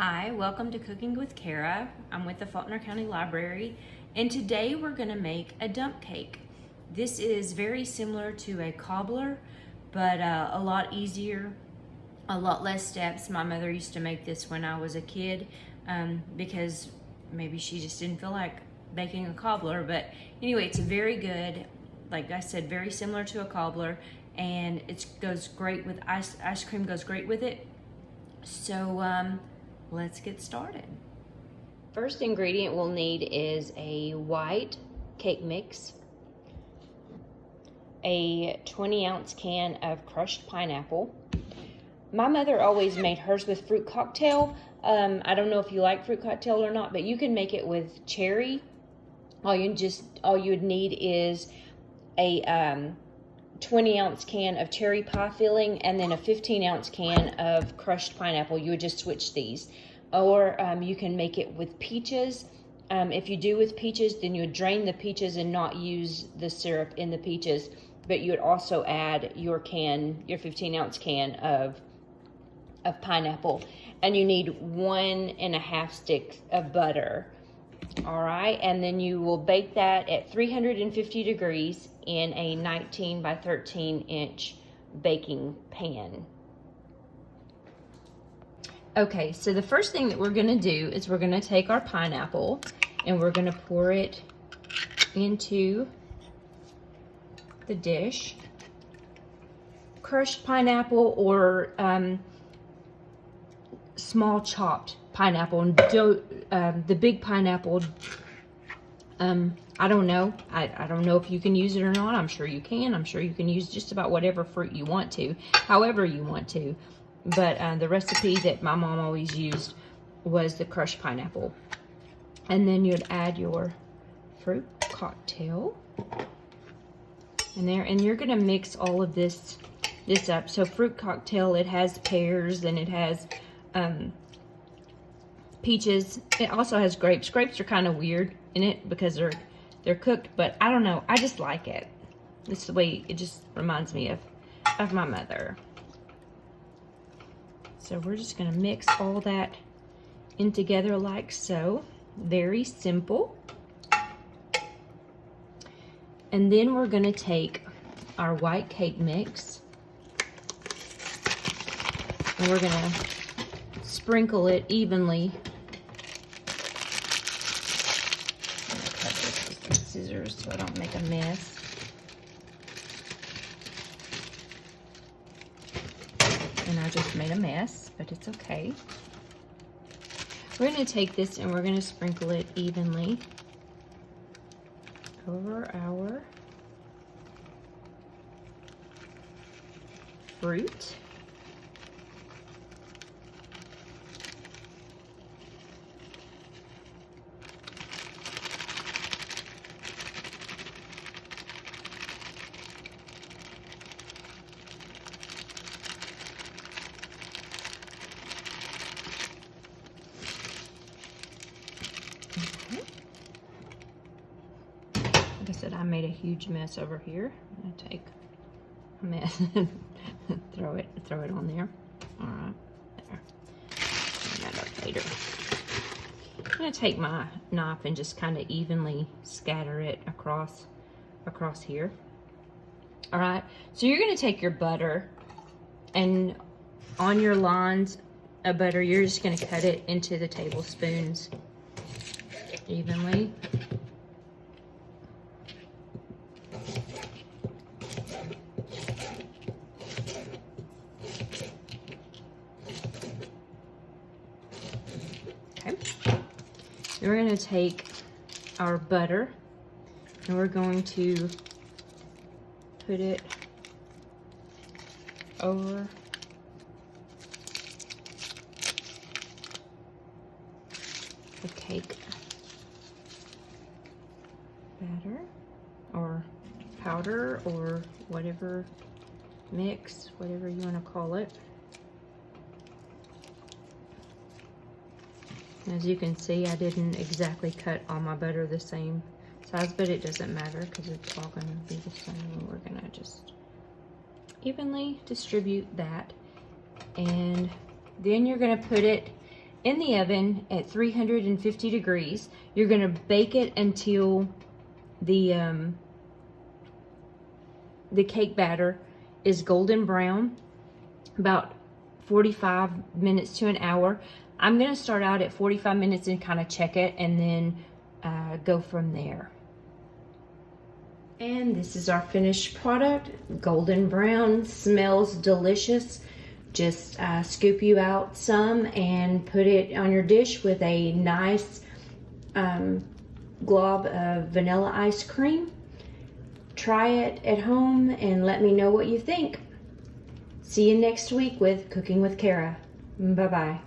Hi, welcome to Cooking with Kara. I'm with the Faulkner County Library, and today we're going to make a dump cake. This is very similar to a cobbler, but a lot easier, a lot less steps. My mother used to make this when I was a kid because maybe she just didn't feel like baking a cobbler. But anyway, it's very good. Like I said, very similar to a cobbler, and it goes great with ice cream goes great with it. So let's get started. First ingredient we'll need is a white cake mix, a 20-ounce can of crushed pineapple. My mother always made hers with fruit cocktail. I don't know if you like fruit cocktail or not, but you can make it with cherry. All you would need is a 20-ounce can of cherry pie filling and then a 15-ounce can of crushed pineapple. You would just switch these. Or you can make it with peaches. If you do with peaches, then you would drain the peaches and not use the syrup in the peaches, but you would also add your 15-ounce can of pineapple. And you need 1.5 sticks of butter. All right, and then you will bake that at 350 degrees in a 19 by 13 inch baking pan. Okay, so the first thing that we're gonna do is we're gonna take our pineapple and we're gonna pour it into the dish. Crushed pineapple or small chopped pineapple, and the big pineapple, I don't know. I don't know if you can use it or not. I'm sure you can. I'm sure you can use just about whatever fruit you want to, however you want to. But the recipe that my mom always used was the crushed pineapple. And then you'd add your fruit cocktail in there, and you're gonna mix all of this up. So fruit cocktail, it has pears and it has peaches. It also has grapes. Grapes are kind of weird in it because they're cooked, but I don't know. I just like it. This is the way it just reminds me of my mother. So we're just gonna mix all that in together like so. Very simple. And then we're gonna take our white cake mix and we're gonna sprinkle it evenly. I'm gonna cut this with some scissors so I don't make a mess. And I just made a mess, but it's okay. We're going to take this and we're going to sprinkle it evenly over our fruit. Like I said, I made a huge mess over here. I'm gonna take a mess and throw it on there. All right, there. Clean that up later. I'm gonna take my knife and just kind of evenly scatter it across here. All right, so you're gonna take your butter, and on your lines of butter, you're just gonna cut it into the tablespoons evenly. Okay. We're going to take our butter and we're going to put it over the cake batter or powder or whatever mix, whatever you want to call it. As you can see, I didn't exactly cut all my butter the same size, but it doesn't matter because it's all going to be the same. We're going to just evenly distribute that, and then you're going to put it in the oven at 350 degrees. You're going to bake it until the cake batter is golden brown, about 45 minutes to an hour. I'm going to start out at 45 minutes and kind of check it, and then go from there. And this is our finished product. Golden brown, smells delicious. Just scoop you out some and put it on your dish with a nice glob of vanilla ice cream. Try it at home and let me know what you think. See you next week with Cooking with Kara. Bye-bye.